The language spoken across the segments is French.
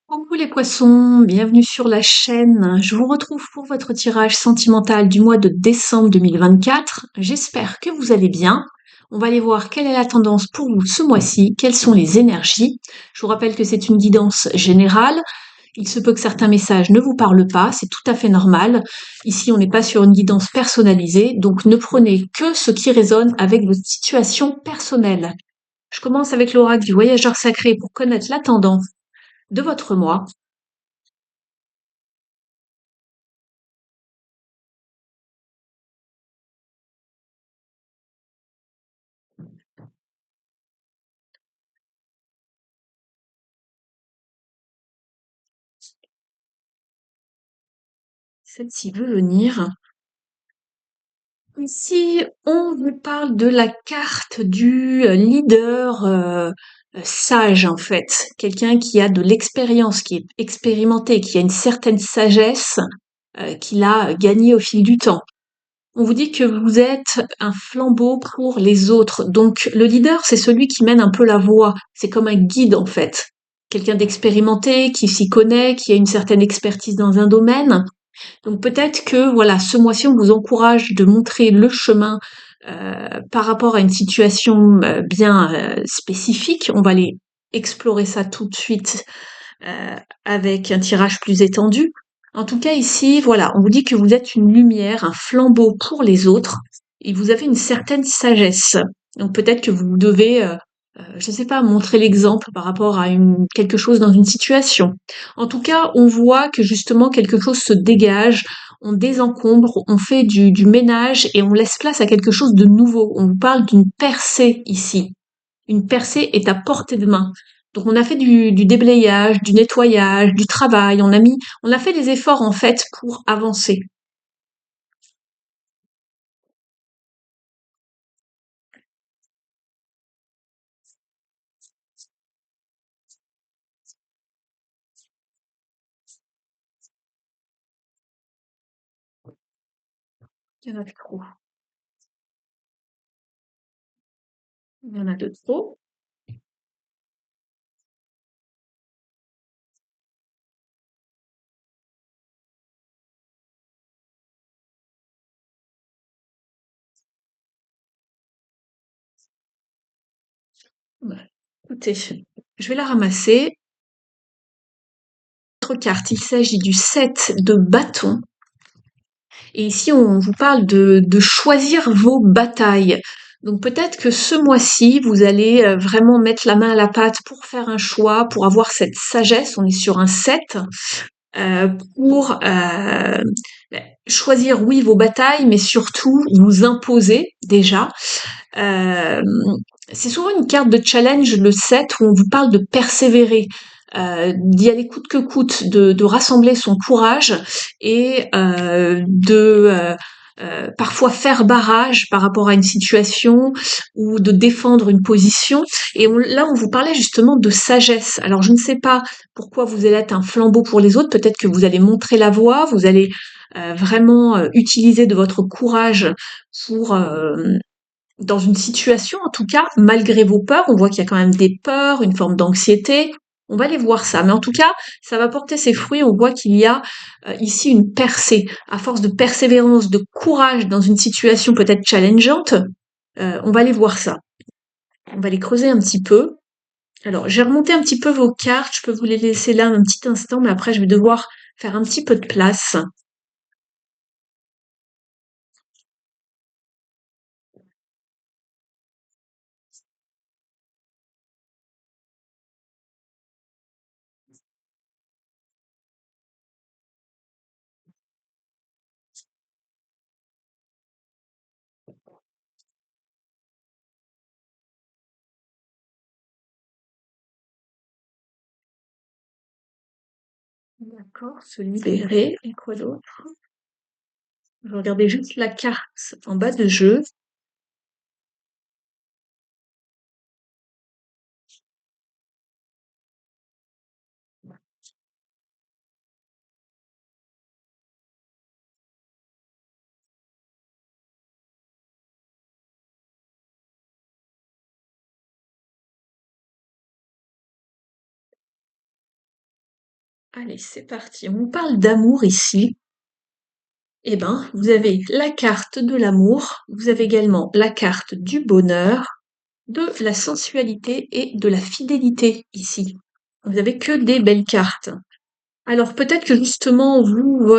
Coucou les poissons, bienvenue sur la chaîne. Je vous retrouve pour votre tirage sentimental du mois de décembre 2024. J'espère que vous allez bien. On va aller voir quelle est la tendance pour vous ce mois-ci, quelles sont les énergies. Je vous rappelle que c'est une guidance générale. Il se peut que certains messages ne vous parlent pas, c'est tout à fait normal. Ici, on n'est pas sur une guidance personnalisée, donc ne prenez que ce qui résonne avec votre situation personnelle. Je commence avec l'oracle du voyageur sacré pour connaître la tendance de votre mois. Celle-ci veut venir. Ici, on vous parle de la carte du leader sage, en fait. Quelqu'un qui a de l'expérience, qui est expérimenté, qui a une certaine sagesse qu'il a gagnée au fil du temps. On vous dit que vous êtes un flambeau pour les autres. Donc, le leader, c'est celui qui mène un peu la voie. C'est comme un guide, en fait. Quelqu'un d'expérimenté, qui s'y connaît, qui a une certaine expertise dans un domaine. Donc peut-être que voilà, ce mois-ci, on vous encourage de montrer le chemin par rapport à une situation bien spécifique. On va aller explorer ça tout de suite avec un tirage plus étendu. En tout cas, ici, voilà, on vous dit que vous êtes une lumière, un flambeau pour les autres, et vous avez une certaine sagesse. Donc peut-être que vous devez, je ne sais pas, montrer l'exemple par rapport à quelque chose dans une situation. En tout cas, on voit que justement quelque chose se dégage, on désencombre, on fait du ménage et on laisse place à quelque chose de nouveau. On vous parle d'une percée ici. Une percée est à portée de main. Donc on a fait du déblayage, du nettoyage, du travail, on a fait des efforts en fait pour avancer. Il y en a de trop. Il y en a de trop. Ouais. Écoutez, je vais la ramasser. Autre carte, il s'agit du 7 de bâton. Et ici, on vous parle de choisir vos batailles. Donc peut-être que ce mois-ci, vous allez vraiment mettre la main à la pâte pour faire un choix, pour avoir cette sagesse. On est sur un 7 pour choisir, oui, vos batailles, mais surtout vous imposer déjà. Euh, c'est souvent une carte de challenge, le 7, où on vous parle de persévérer, d'y aller coûte que coûte, de rassembler son courage et de parfois faire barrage par rapport à une situation ou de défendre une position. Et là, on vous parlait justement de sagesse. Alors, je ne sais pas pourquoi vous allez être un flambeau pour les autres. Peut-être que vous allez montrer la voie, vous allez vraiment utiliser de votre courage pour dans une situation, en tout cas, malgré vos peurs. On voit qu'il y a quand même des peurs, une forme d'anxiété. On va aller voir ça. Mais en tout cas, ça va porter ses fruits. On voit qu'il y a ici une percée. À force de persévérance, de courage dans une situation peut-être challengeante, on va aller voir ça. On va les creuser un petit peu. Alors, j'ai remonté un petit peu vos cartes. Je peux vous les laisser là un petit instant, mais après, je vais devoir faire un petit peu de place. D'accord, se libérer. Et quoi d'autre? Je vais regarder juste la carte en bas de jeu. Allez, c'est parti. On parle d'amour ici. Eh ben, vous avez la carte de l'amour, vous avez également la carte du bonheur, de la sensualité et de la fidélité ici. Vous avez que des belles cartes. Alors peut-être que justement, vous,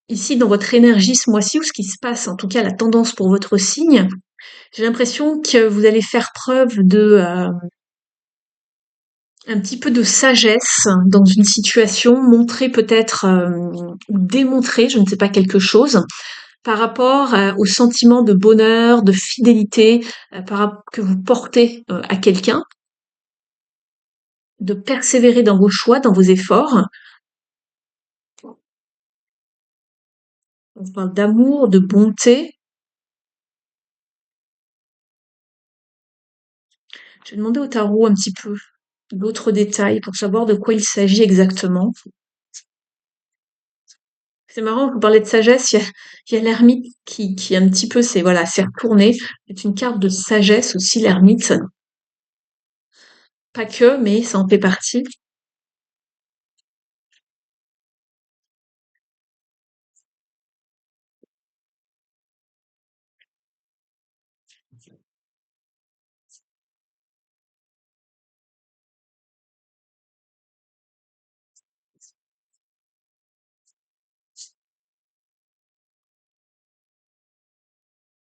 ici dans votre énergie ce mois-ci, ou ce qui se passe, en tout cas la tendance pour votre signe, j'ai l'impression que vous allez faire preuve un petit peu de sagesse dans une situation, montrer peut-être ou démontrer, je ne sais pas, quelque chose par rapport au sentiment de bonheur, de fidélité que vous portez à quelqu'un, de persévérer dans vos choix, dans vos efforts. On parle d'amour, de bonté. Je vais demander au tarot un petit peu d'autres détails pour savoir de quoi il s'agit exactement. C'est marrant, vous parlez de sagesse, il y a l'ermite qui un petit peu s'est retourné. C'est une carte de sagesse aussi, l'ermite. Pas que, mais ça en fait partie.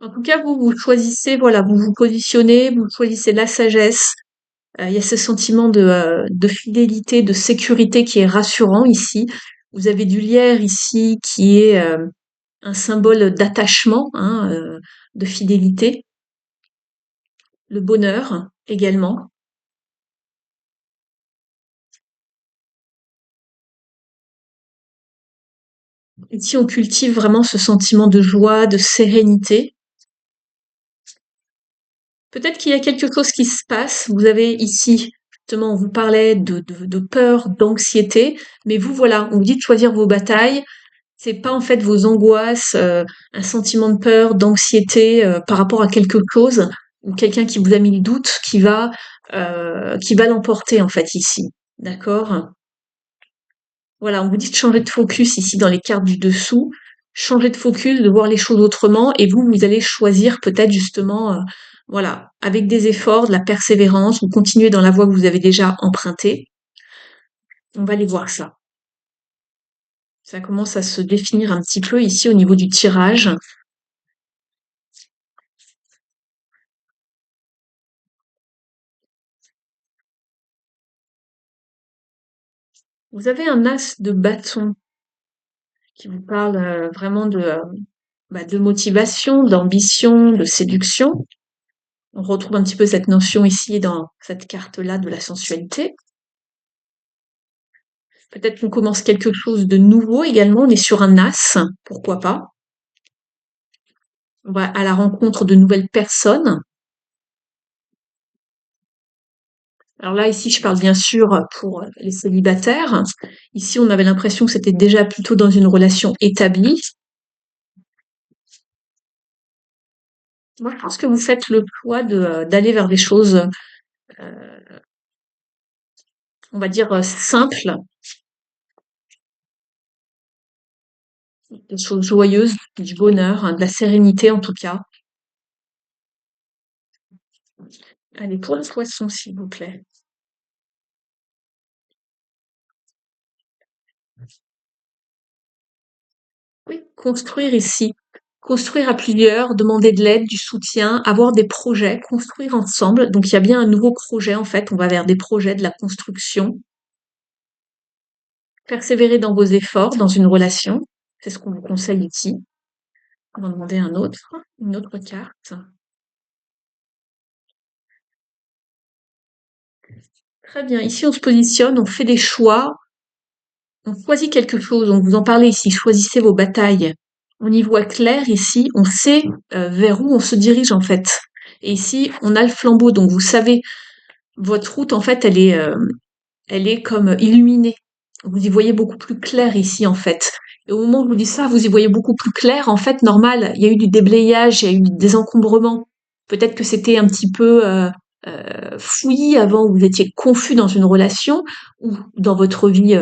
En tout cas, vous choisissez, voilà, vous vous positionnez, vous choisissez la sagesse. Il y a ce sentiment de fidélité, de sécurité qui est rassurant ici. Vous avez du lierre ici qui est un symbole d'attachement, hein, de fidélité. Le bonheur également. Ici, on cultive vraiment ce sentiment de joie, de sérénité. Peut-être qu'il y a quelque chose qui se passe. Vous avez ici, justement, on vous parlait de peur, d'anxiété, mais vous, voilà, on vous dit de choisir vos batailles. C'est pas en fait vos angoisses, un sentiment de peur, d'anxiété par rapport à quelque chose ou quelqu'un qui vous a mis le doute qui va l'emporter en fait ici. D'accord? Voilà, on vous dit de changer de focus ici dans les cartes du dessous, changer de focus, de voir les choses autrement, et vous allez choisir peut-être justement, voilà, avec des efforts, de la persévérance, vous continuez dans la voie que vous avez déjà empruntée. On va aller voir ça. Ça commence à se définir un petit peu ici au niveau du tirage. Vous avez un as de bâton qui vous parle vraiment de motivation, d'ambition, de séduction. On retrouve un petit peu cette notion ici dans cette carte-là de la sensualité. Peut-être qu'on commence quelque chose de nouveau également. On est sur un as, pourquoi pas. On va à la rencontre de nouvelles personnes. Alors là, ici, je parle bien sûr pour les célibataires. Ici, on avait l'impression que c'était déjà plutôt dans une relation établie. Moi, je pense que vous faites le choix d'aller vers des choses, on va dire, simples, des choses joyeuses, du bonheur, hein, de la sérénité en tout cas. Allez, pour le poisson, s'il vous plaît. Oui, construire ici. Construire à plusieurs, demander de l'aide, du soutien, avoir des projets, construire ensemble. Donc il y a bien un nouveau projet en fait. On va vers des projets, de la construction. Persévérer dans vos efforts, dans une relation. C'est ce qu'on vous conseille ici. On va demander une autre carte. Très bien. Ici, on se positionne, on fait des choix, on choisit quelque chose. On vous en parlait ici. Choisissez vos batailles. On y voit clair ici. On sait vers où on se dirige en fait. Et ici, on a le flambeau. Donc vous savez, votre route en fait, elle est comme illuminée. Vous y voyez beaucoup plus clair ici en fait. Et au moment où je vous dis ça, vous y voyez beaucoup plus clair. En fait, normal, il y a eu du déblayage, il y a eu du désencombrement. Peut-être que c'était un petit peu fouillis avant, où vous étiez confus dans une relation ou dans votre vie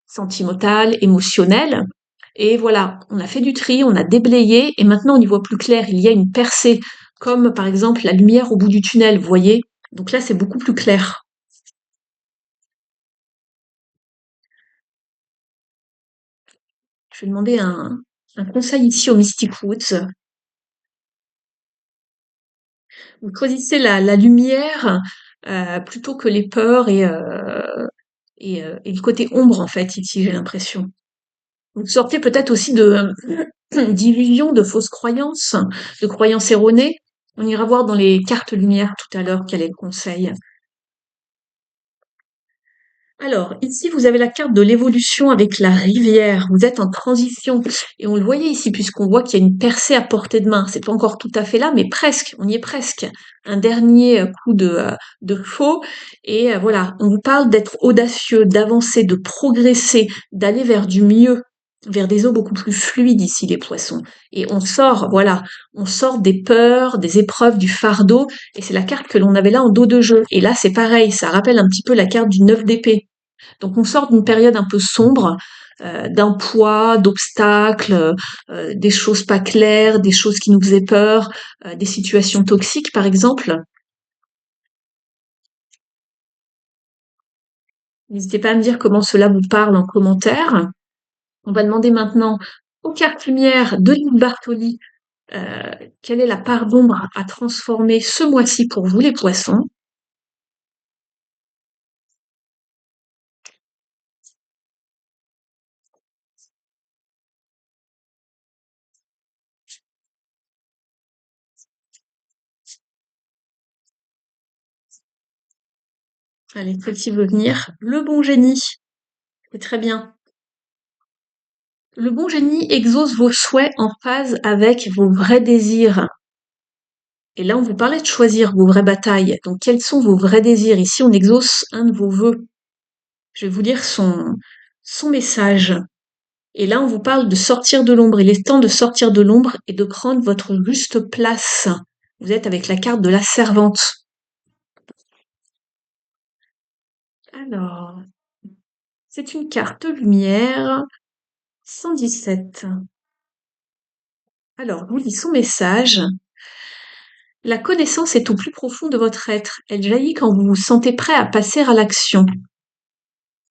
sentimentale, émotionnelle. Et voilà, on a fait du tri, on a déblayé, et maintenant on y voit plus clair. Il y a une percée, comme par exemple la lumière au bout du tunnel, vous voyez. Donc là, c'est beaucoup plus clair. Je vais demander un conseil ici au Mystic Woods. Vous choisissez la lumière plutôt que les peurs et le côté ombre, en fait, ici, j'ai l'impression. Vous sortez peut-être aussi de d'illusions, de fausses croyances, de croyances erronées. On ira voir dans les cartes lumière tout à l'heure quel est le conseil. Alors, ici, vous avez la carte de l'évolution avec la rivière. Vous êtes en transition. Et on le voyait ici, puisqu'on voit qu'il y a une percée à portée de main. C'est pas encore tout à fait là, mais presque. On y est presque. Un dernier coup de faux. Et voilà, on vous parle d'être audacieux, d'avancer, de progresser, d'aller vers du mieux, vers des eaux beaucoup plus fluides ici, les poissons. Et on sort, voilà, on sort des peurs, des épreuves, du fardeau. Et c'est la carte que l'on avait là en dos de jeu. Et là, c'est pareil. Ça rappelle un petit peu la carte du 9 d'épée. Donc on sort d'une période un peu sombre, d'un poids, d'obstacles, des choses pas claires, des choses qui nous faisaient peur, des situations toxiques par exemple. N'hésitez pas à me dire comment cela vous parle en commentaire. On va demander maintenant aux cartes lumière de Lynn Bartoli quelle est la part d'ombre à transformer ce mois-ci pour vous les poissons. Allez, celle-ci veut venir. Le bon génie. C'est très bien. Le bon génie exauce vos souhaits en phase avec vos vrais désirs. Et là, on vous parlait de choisir vos vraies batailles. Donc, quels sont vos vrais désirs? Ici, on exauce un de vos vœux. Je vais vous lire son message. Et là, on vous parle de sortir de l'ombre. Il est temps de sortir de l'ombre et de prendre votre juste place. Vous êtes avec la carte de la servante. Alors, c'est une carte lumière 117. Alors, je vous lis son message. La connaissance est au plus profond de votre être. Elle jaillit quand vous vous sentez prêt à passer à l'action.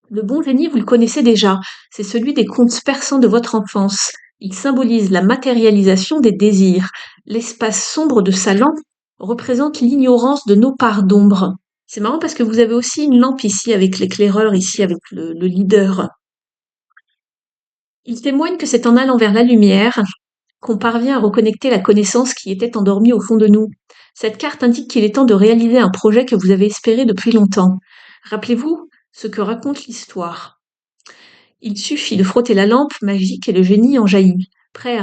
Le bon génie, vous le connaissez déjà, c'est celui des contes persans de votre enfance. Il symbolise la matérialisation des désirs. L'espace sombre de sa lampe représente l'ignorance de nos parts d'ombre. C'est marrant parce que vous avez aussi une lampe ici avec l'éclaireur, ici avec le leader. Il témoigne que c'est en allant vers la lumière qu'on parvient à reconnecter la connaissance qui était endormie au fond de nous. Cette carte indique qu'il est temps de réaliser un projet que vous avez espéré depuis longtemps. Rappelez-vous ce que raconte l'histoire. Il suffit de frotter la lampe magique et le génie en jaillit, prêt à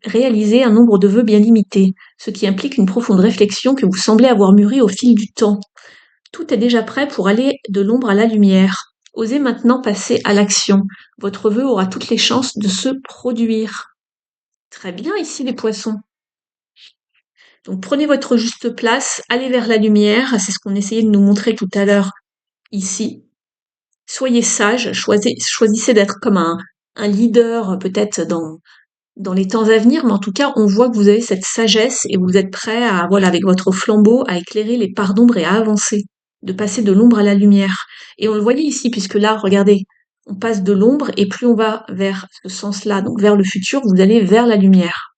réaliser un nombre de vœux bien limité, ce qui implique une profonde réflexion que vous semblez avoir mûrie au fil du temps. Tout est déjà prêt pour aller de l'ombre à la lumière. Osez maintenant passer à l'action. Votre vœu aura toutes les chances de se produire. Très bien ici les poissons. Donc prenez votre juste place, allez vers la lumière, c'est ce qu'on essayait de nous montrer tout à l'heure ici. Soyez sage, choisissez d'être comme un leader peut-être dans les temps à venir, mais en tout cas, on voit que vous avez cette sagesse et vous êtes prêt à, voilà, avec votre flambeau, à éclairer les parts d'ombre et à avancer, de passer de l'ombre à la lumière. Et on le voyait ici, puisque là, regardez, on passe de l'ombre et plus on va vers ce sens-là, donc vers le futur, vous allez vers la lumière.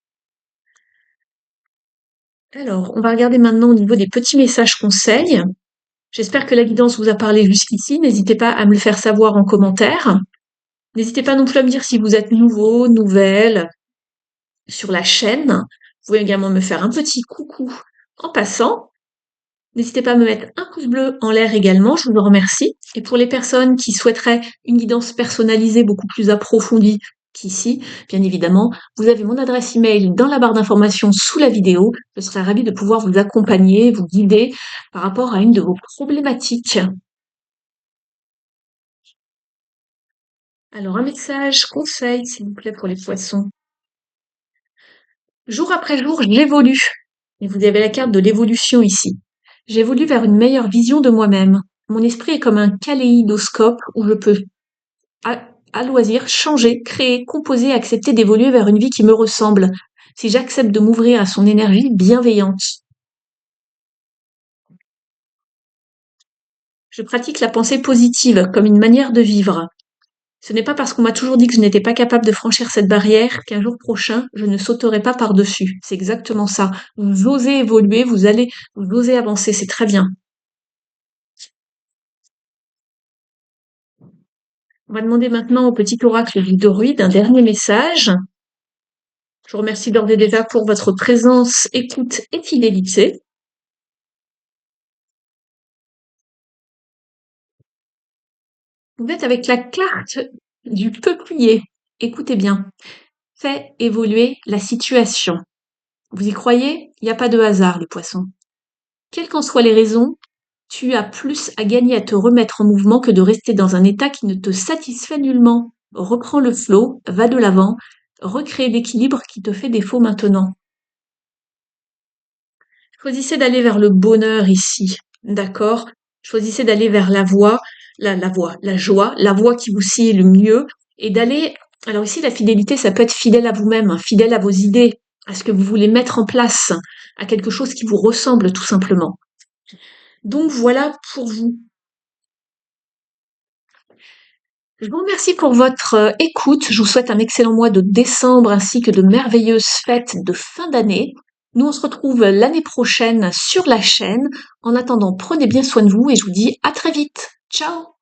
Alors, on va regarder maintenant au niveau des petits messages conseils. J'espère que la guidance vous a parlé jusqu'ici. N'hésitez pas à me le faire savoir en commentaire. N'hésitez pas non plus à me dire si vous êtes nouveau, nouvelle sur la chaîne. Vous pouvez également me faire un petit coucou en passant. N'hésitez pas à me mettre un pouce bleu en l'air également, je vous en remercie. Et pour les personnes qui souhaiteraient une guidance personnalisée beaucoup plus approfondie qu'ici, bien évidemment, vous avez mon adresse email dans la barre d'informations sous la vidéo. Je serai ravie de pouvoir vous accompagner, vous guider par rapport à une de vos problématiques. Alors, un message conseil, s'il vous plaît, pour les poissons. Jour après jour, j'évolue. Et vous avez la carte de l'évolution ici. J'évolue vers une meilleure vision de moi-même. Mon esprit est comme un kaléidoscope où je peux, à loisir, changer, créer, composer, accepter d'évoluer vers une vie qui me ressemble. Si j'accepte de m'ouvrir à son énergie bienveillante. Je pratique la pensée positive comme une manière de vivre. Ce n'est pas parce qu'on m'a toujours dit que je n'étais pas capable de franchir cette barrière qu'un jour prochain, je ne sauterai pas par-dessus. C'est exactement ça. Vous osez évoluer, vous osez avancer, c'est très bien. On va demander maintenant au petit oracle du druide un dernier message. Je vous remercie d'ores et déjà pour votre présence, écoute et fidélité. Vous êtes avec la carte du peuplier. Écoutez bien. Fais évoluer la situation. Vous y croyez? Il n'y a pas de hasard, les poissons. Quelles qu'en soient les raisons, tu as plus à gagner à te remettre en mouvement que de rester dans un état qui ne te satisfait nullement. Reprends le flot, va de l'avant, recrée l'équilibre qui te fait défaut maintenant. Choisissez d'aller vers le bonheur ici, d'accord? Choisissez d'aller vers la joie, la voie qui vous sied le mieux, et d'aller. Alors ici, la fidélité, ça peut être fidèle à vous-même, hein, fidèle à vos idées, à ce que vous voulez mettre en place, à quelque chose qui vous ressemble tout simplement. Donc voilà pour vous. Je vous remercie pour votre écoute. Je vous souhaite un excellent mois de décembre ainsi que de merveilleuses fêtes de fin d'année. Nous, on se retrouve l'année prochaine sur la chaîne. En attendant, prenez bien soin de vous et je vous dis à très vite. Ciao!